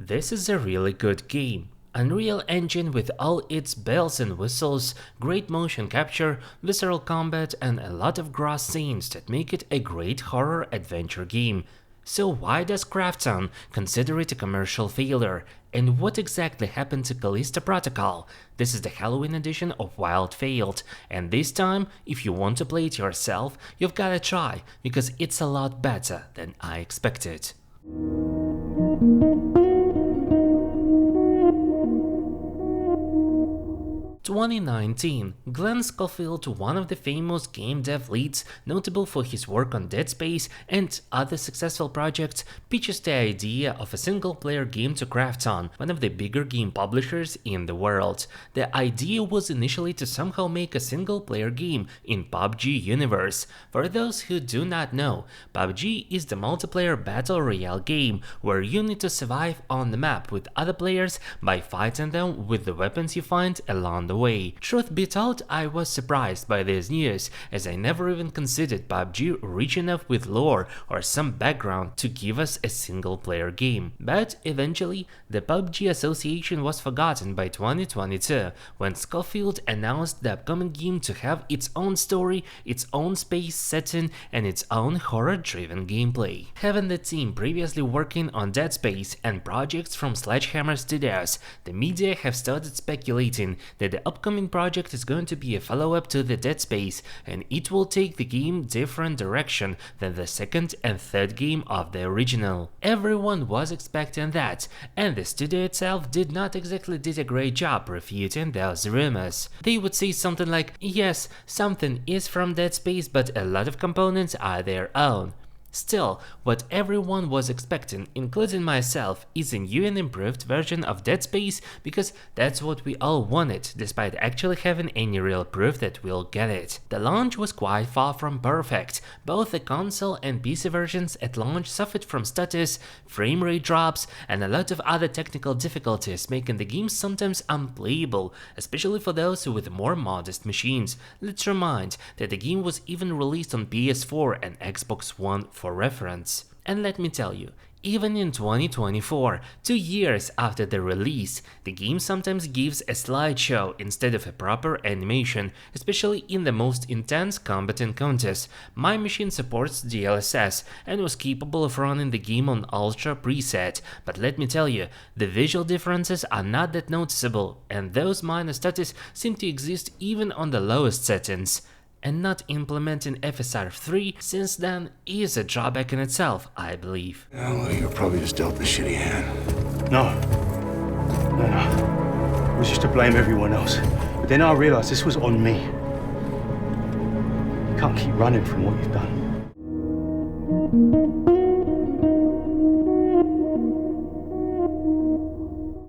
This is a really good game. Unreal Engine with all its bells and whistles, great motion capture, visceral combat and a lot of gross scenes that make it a great horror adventure game. So why does Krafton consider it a commercial failure? And what exactly happened to Callisto Protocol? This is the Halloween edition of Wild Failed, and this time, if you want to play it yourself, you've gotta try, because it's a lot better than I expected. 2019, Glenn Schofield, one of the famous game dev leads, notable for his work on Dead Space and other successful projects, pitches the idea of a single-player game to Krafton, one of the bigger game publishers in the world. The idea was initially to somehow make a single-player game in PUBG universe. For those who do not know, PUBG is the multiplayer battle royale game where you need to survive on the map with other players by fighting them with the weapons you find along the way. Truth be told, I was surprised by this news, as I never even considered PUBG rich enough with lore or some background to give us a single-player game. But eventually, the PUBG Association was forgotten by 2022, when Schofield announced the upcoming game to have its own story, its own space setting, and its own horror-driven gameplay. Having the team previously working on Dead Space and projects from Sledgehammer Studios, the media have started speculating that the upcoming project is going to be a follow-up to the Dead Space, and it will take the game different direction than the second and third game of the original. Everyone was expecting that, and the studio itself did not exactly did a great job refuting those rumors. They would say something like, yes, something is from Dead Space, but a lot of components are their own. Still, what everyone was expecting, including myself, is a new and improved version of Dead Space, because that's what we all wanted, despite actually having any real proof that we'll get it. The launch was quite far from perfect. Both the console and PC versions at launch suffered from stutters, frame rate drops, and a lot of other technical difficulties, making the game sometimes unplayable, especially for those with more modest machines. Let's remind that the game was even released on PS4 and Xbox One for reference. And let me tell you, even in 2024, 2 years after the release, the game sometimes gives a slideshow instead of a proper animation, especially in the most intense combat encounters. My machine supports DLSS and was capable of running the game on Ultra preset, but let me tell you, the visual differences are not that noticeable, and those minor stutters seem to exist even on the lowest settings. And not implementing FSR 3 since then is a drawback in itself, I believe. Well, you're probably just dealt a shitty hand. No. It was just to blame everyone else. But then I realized this was on me. You can't keep running from what you've done.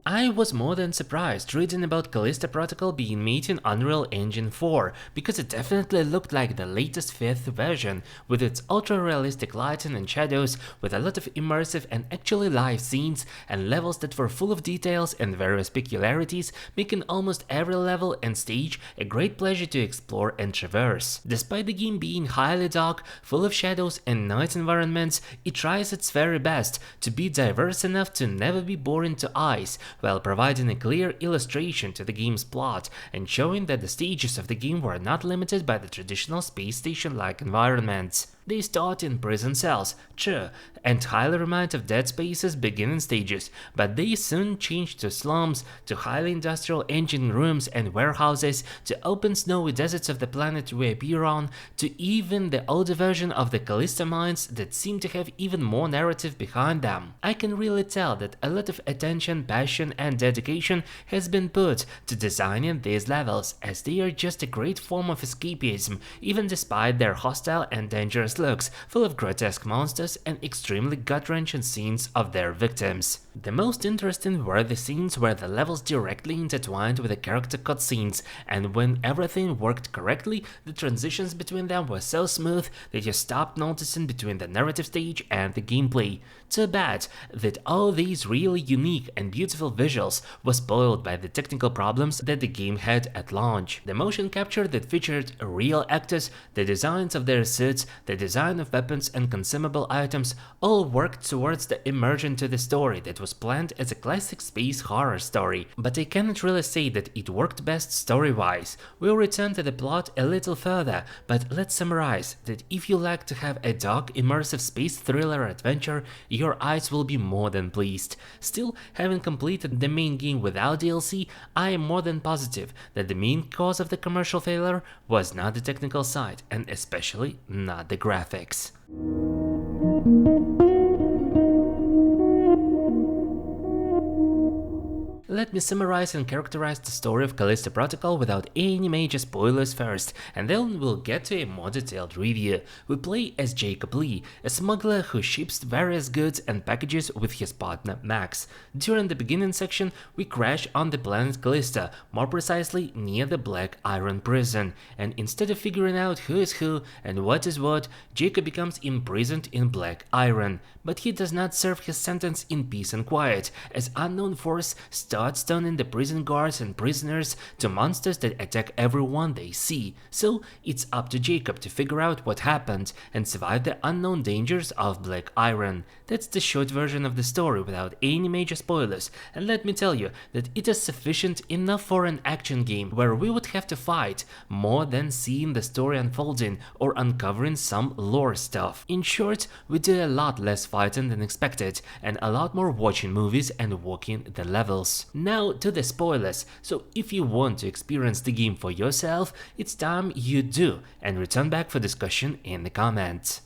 I was more than surprised reading about Callisto Protocol being made in Unreal Engine 4, because it definitely looked like the latest 5th version, with its ultra-realistic lighting and shadows, with a lot of immersive and actually live scenes, and levels that were full of details and various peculiarities, making almost every level and stage a great pleasure to explore and traverse. Despite the game being highly dark, full of shadows and night environments, it tries its very best to be diverse enough to never be boring to eyes, while providing a clear illustration to the game's plot and showing that the stages of the game were not limited by the traditional space station-like environments. They start in prison cells, true, and highly remind of Dead Space's beginning stages, but they soon change to slums, to highly industrial engine rooms and warehouses, to open snowy deserts of the planet we appear on, to even the older version of the Callisto mines that seem to have even more narrative behind them. I can really tell that a lot of attention, passion and dedication has been put to designing these levels, as they are just a great form of escapism, even despite their hostile and dangerous looks, full of grotesque monsters and extremely gut-wrenching scenes of their victims. The most interesting were the scenes where the levels directly intertwined with the character cutscenes, and when everything worked correctly, the transitions between them were so smooth that you stopped noticing between the narrative stage and the gameplay. Too bad that all these really unique and beautiful visuals were spoiled by the technical problems that the game had at launch. The motion capture that featured real actors, the designs of their suits, the design of weapons and consumable items all worked towards the immersion to the story that was planned as a classic space horror story, but I cannot really say that it worked best story-wise. We'll return to the plot a little further, but let's summarize that if you like to have a dark, immersive space thriller adventure, your eyes will be more than pleased. Still, having completed the main game without DLC, I am more than positive that the main cause of the commercial failure was not the technical side, and especially not the graphics. Let me summarize and characterize the story of Callisto Protocol without any major spoilers first, and then we'll get to a more detailed review. We play as Jacob Lee, a smuggler who ships various goods and packages with his partner Max. During the beginning section, we crash on the planet Callisto, more precisely near the Black Iron prison, and instead of figuring out who is who and what is what, Jacob becomes imprisoned in Black Iron. But he does not serve his sentence in peace and quiet, as unknown force starts turning the prison guards and prisoners to monsters that attack everyone they see. So it's up to Jacob to figure out what happened and survive the unknown dangers of Black Iron. That's the short version of the story without any major spoilers, and let me tell you that it is sufficient enough for an action game where we would have to fight more than seeing the story unfolding or uncovering some lore stuff. In short, we do a lot less fighting than expected and a lot more watching movies and walking the levels. Now to the spoilers, so if you want to experience the game for yourself, it's time you do, and return back for discussion in the comments.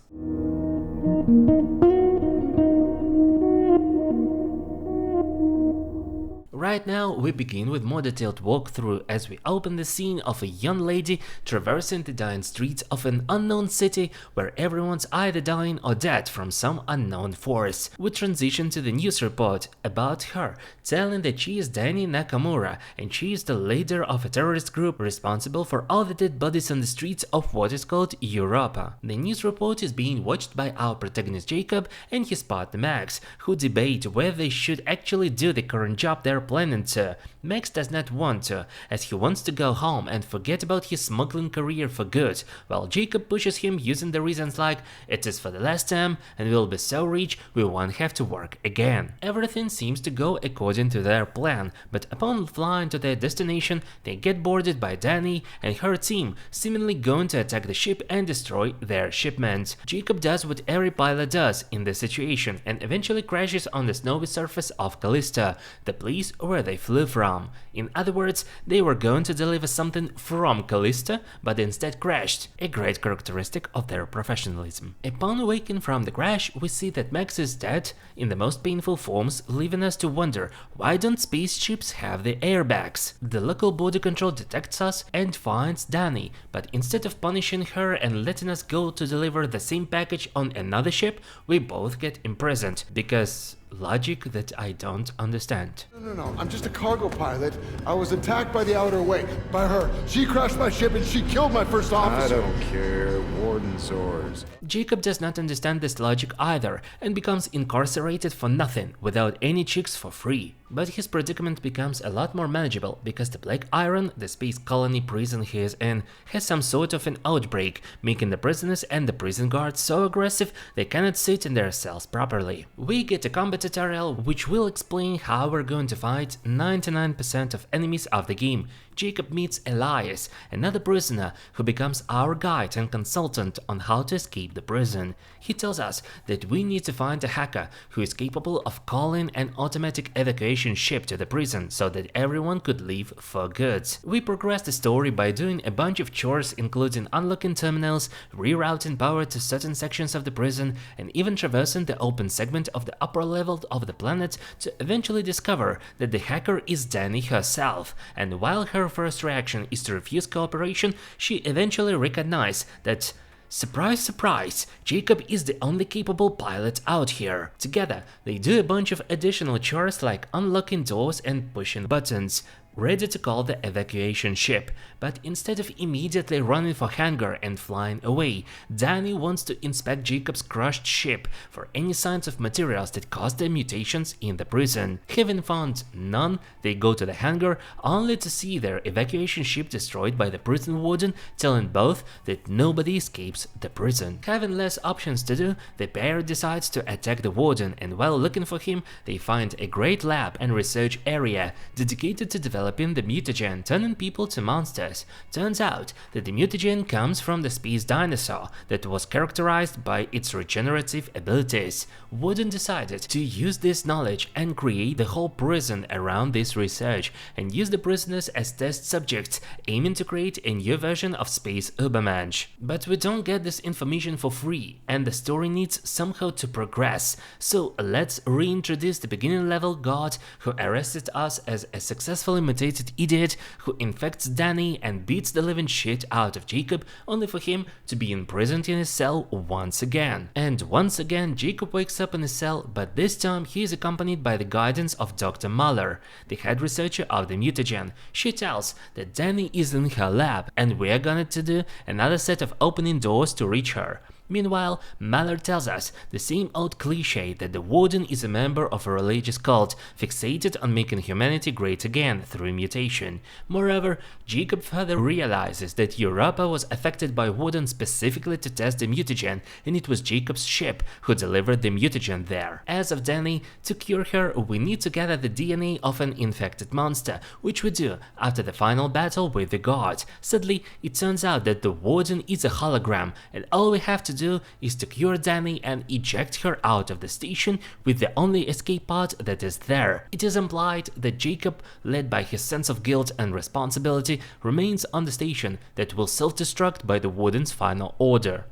Right now, we begin with more detailed walkthrough as we open the scene of a young lady traversing the dying streets of an unknown city where everyone's either dying or dead from some unknown force. We transition to the news report about her, telling that she is Dani Nakamura and she is the leader of a terrorist group responsible for all the dead bodies on the streets of what is called Europa. The news report is being watched by our protagonist Jacob and his partner Max, who debate whether they should actually do the current job they're planning to. Max does not want to, as he wants to go home and forget about his smuggling career for good, while Jacob pushes him using the reasons like, it is for the last time and we'll be so rich we won't have to work again. Everything seems to go according to their plan, but upon flying to their destination, they get boarded by Dani and her team, seemingly going to attack the ship and destroy their shipment. Jacob does what every pilot does in this situation and eventually crashes on the snowy surface of Callisto, the place where they flew from. In other words, they were going to deliver something from Callisto, but instead crashed, a great characteristic of their professionalism. Upon waking from the crash, we see that Max is dead in the most painful forms, leaving us to wonder, why don't spaceships have the airbags? The local border control detects us and finds Dani, but instead of punishing her and letting us go to deliver the same package on another ship, we both get imprisoned, because logic that I don't understand. No, I'm just a cargo pilot. I was attacked by the outer wing, by her. She crashed my ship and she killed my first officer. I don't care. Warden's orders. Jacob does not understand this logic either and becomes incarcerated for nothing, without any chicks for free. But his predicament becomes a lot more manageable because the Black Iron, the space colony prison he is in, has some sort of an outbreak, making the prisoners and the prison guards so aggressive they cannot sit in their cells properly. We get a combat tutorial which will explain how we're going to fight 99% of enemies of the game. Jacob meets Elias, another prisoner who becomes our guide and consultant on how to escape the prison. He tells us that we need to find a hacker who is capable of calling an automatic evacuation ship to the prison so that everyone could leave for good. We progress the story by doing a bunch of chores, including unlocking terminals, rerouting power to certain sections of the prison, and even traversing the open segment of the upper level of the planet to eventually discover that the hacker is Dani herself, and while her first reaction is to refuse cooperation, she eventually recognizes that, surprise, surprise, Jacob is the only capable pilot out here. Together, they do a bunch of additional chores like unlocking doors and pushing buttons. ready to call the evacuation ship, but instead of immediately running for hangar and flying away, Danny wants to inspect Jacob's crushed ship for any signs of materials that caused the mutations in the prison. Having found none, they go to the hangar only to see their evacuation ship destroyed by the prison warden, telling both that nobody escapes the prison. Having less options to do, the pair decides to attack the warden, and while looking for him, they find a great lab and research area dedicated to developing the mutagen, turning people to monsters. Turns out that the mutagen comes from the space dinosaur that was characterized by its regenerative abilities. Warden decided to use this knowledge and create the whole prison around this research, and use the prisoners as test subjects, aiming to create a new version of Space Ubermensch. But we don't get this information for free, and the story needs somehow to progress, so let's reintroduce the beginning level god who arrested us as a successfully mutated idiot who infects Danny and beats the living shit out of Jacob, only for him to be imprisoned in his cell once again. And once again Jacob wakes up in his cell, but this time he is accompanied by the guidance of Dr. Muller, the head researcher of the mutagen. She tells that Danny is in her lab and we're gonna to do another set of opening doors to reach her. Meanwhile, Muller tells us the same old cliche that the warden is a member of a religious cult fixated on making humanity great again through mutation. Moreover, Jacob further realizes that Europa was affected by warden specifically to test the mutagen, and it was Jacob's ship who delivered the mutagen there. As of Danny, to cure her, we need to gather the DNA of an infected monster, which we do after the final battle with the god. Sadly, it turns out that the warden is a hologram, and all we have to do is to cure Danny and eject her out of the station with the only escape pod that is there. It is implied that Jacob, led by his sense of guilt and responsibility, remains on the station that will self-destruct by the warden's final order.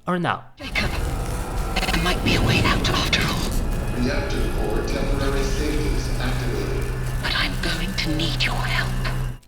Or now. Jacob, there might be a way out after all. Reactor core temporary safeties activated. But I'm going to need your help.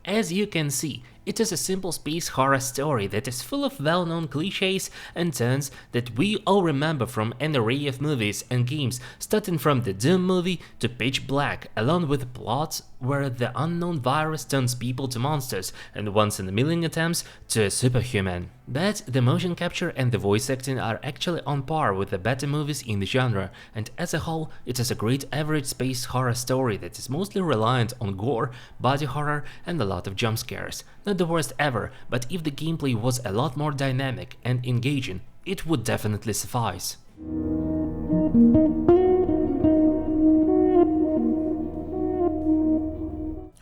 As you can see, it is a simple space horror story that is full of well-known cliches and turns that we all remember from an array of movies and games, starting from the Doom movie to Pitch Black, along with plots where the unknown virus turns people to monsters and once-in-a-million attempts to a superhuman. But the motion capture and the voice acting are actually on par with the better movies in the genre, and as a whole, it is a great average space horror story that is mostly reliant on gore, body horror, and a lot of jump scares. Not the worst ever, but if the gameplay was a lot more dynamic and engaging, it would definitely suffice.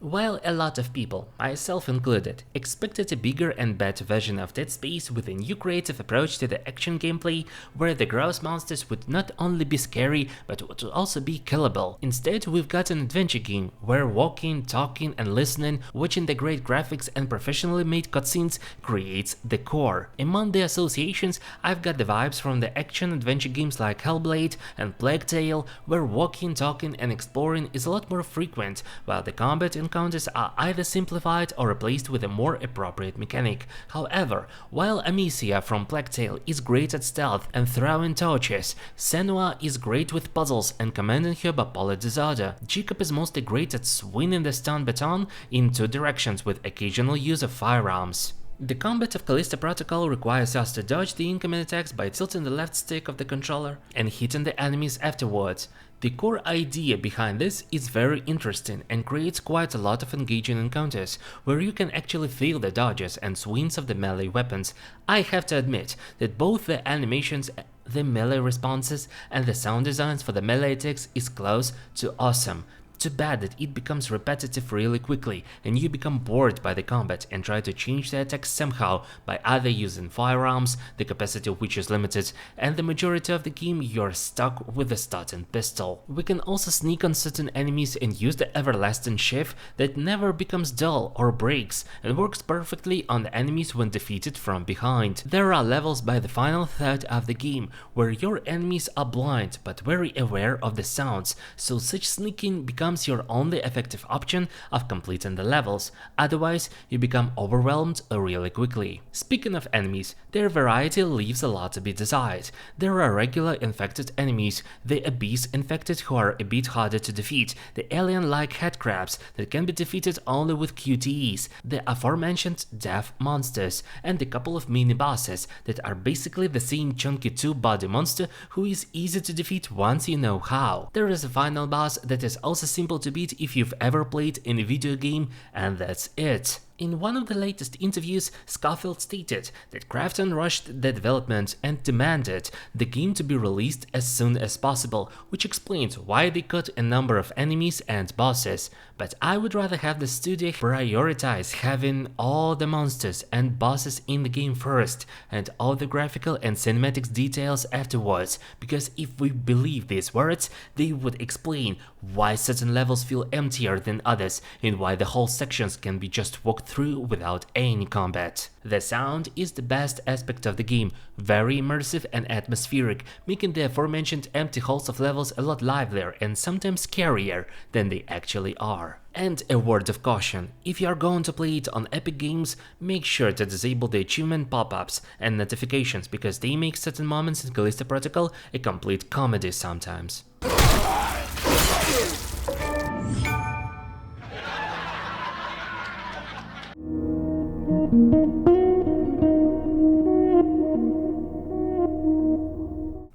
While a lot of people, myself included, expected a bigger and better version of Dead Space with a new creative approach to the action gameplay, where the gross monsters would not only be scary but would also be killable. Instead, we've got an adventure game where walking, talking and listening, watching the great graphics and professionally made cutscenes creates the core. Among the associations, I've got the vibes from the action adventure games like Hellblade and Plague Tale, where walking, talking and exploring is a lot more frequent, while the combat encounters are either simplified or replaced with a more appropriate mechanic. However, while Amicia from Plague Tale is great at stealth and throwing torches, Senua is great with puzzles and commanding her bipolar disorder, Jacob is mostly great at swinging the stun baton in two directions with occasional use of firearms. The combat of Callisto Protocol requires us to dodge the incoming attacks by tilting the left stick of the controller and hitting the enemies afterwards. The core idea behind this is very interesting and creates quite a lot of engaging encounters, where you can actually feel the dodges and swings of the melee weapons. I have to admit that both the animations, the melee responses, and the sound designs for the melee attacks is close to awesome. Too bad that it becomes repetitive really quickly and you become bored by the combat and try to change the attacks somehow by either using firearms, the capacity of which is limited, and the majority of the game you're stuck with the starting pistol. We can also sneak on certain enemies and use the everlasting shift that never becomes dull or breaks and works perfectly on the enemies when defeated from behind. There are levels by the final third of the game where your enemies are blind but very aware of the sounds, so such sneaking becomes becomes your only effective option of completing the levels, otherwise you become overwhelmed really quickly. Speaking of enemies, their variety leaves a lot to be desired. There are regular infected enemies, the abyss infected who are a bit harder to defeat, the alien-like headcrabs that can be defeated only with QTEs, the aforementioned death monsters, and a couple of mini-bosses that are basically the same chunky two-body monster who is easy to defeat once you know how. There is a final boss that is also simple to beat if you've ever played in a video game, and that's it. In one of the latest interviews, Scofield stated that Krafton rushed the development and demanded the game to be released as soon as possible, which explains why they cut a number of enemies and bosses. But I would rather have the studio prioritize having all the monsters and bosses in the game first, and all the graphical and cinematics details afterwards, because if we believe these words, they would explain why certain levels feel emptier than others, and why the whole sections can be just walked through without any combat. The sound is the best aspect of the game, very immersive and atmospheric, making the aforementioned empty halls of levels a lot livelier and sometimes scarier than they actually are. And a word of caution, if you are going to play it on Epic Games, make sure to disable the achievement pop-ups and notifications, because they make certain moments in Callisto Protocol a complete comedy sometimes.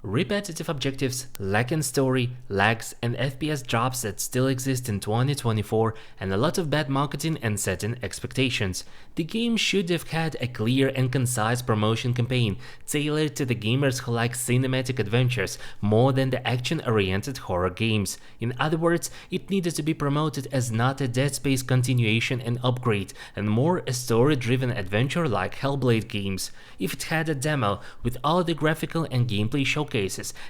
Repetitive objectives, lacking story, lags, and FPS drops that still exist in 2024, and a lot of bad marketing and setting expectations. The game should have had a clear and concise promotion campaign, tailored to the gamers who like cinematic adventures more than the action-oriented horror games. In other words, it needed to be promoted as not a Dead Space continuation and upgrade, and more a story-driven adventure like Hellblade games. If it had a demo with all the graphical and gameplay showcases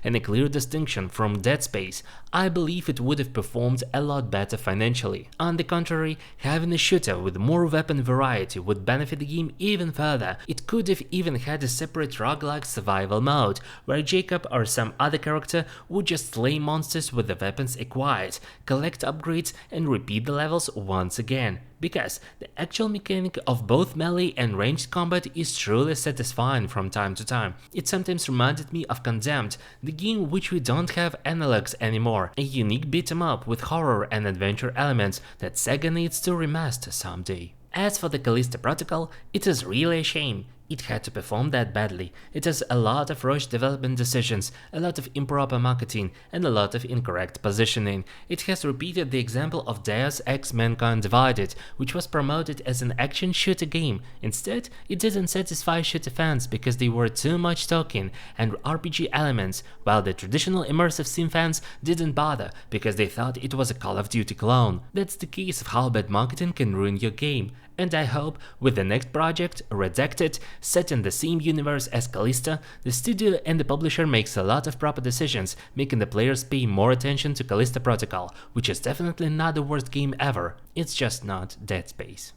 and a clear distinction from Dead Space, I believe it would have performed a lot better financially. On the contrary, having a shooter with more weapon variety would benefit the game even further. It could have even had a separate roguelike survival mode, where Jacob or some other character would just slay monsters with the weapons acquired, collect upgrades, and repeat the levels once again. Because the actual mechanic of both melee and ranged combat is truly satisfying from time to time. It sometimes reminded me of Condemned, the game which we don't have analogs anymore, a unique beat-em-up with horror and adventure elements that Sega needs to remaster someday. As for the Callisto Protocol, it is really a shame. It had to perform that badly. It has a lot of rushed development decisions, a lot of improper marketing, and a lot of incorrect positioning. It has repeated the example of Deus Ex Mankind Divided, which was promoted as an action shooter game. Instead, it didn't satisfy shooter fans because they were too much talking and RPG elements, while the traditional immersive sim fans didn't bother because they thought it was a Call of Duty clone. That's the case of how bad marketing can ruin your game. And I hope with the next project, Redacted, set in the same universe as Callisto, the studio and the publisher makes a lot of proper decisions, making the players pay more attention to Callisto Protocol, which is definitely not the worst game ever, it's just not Dead Space.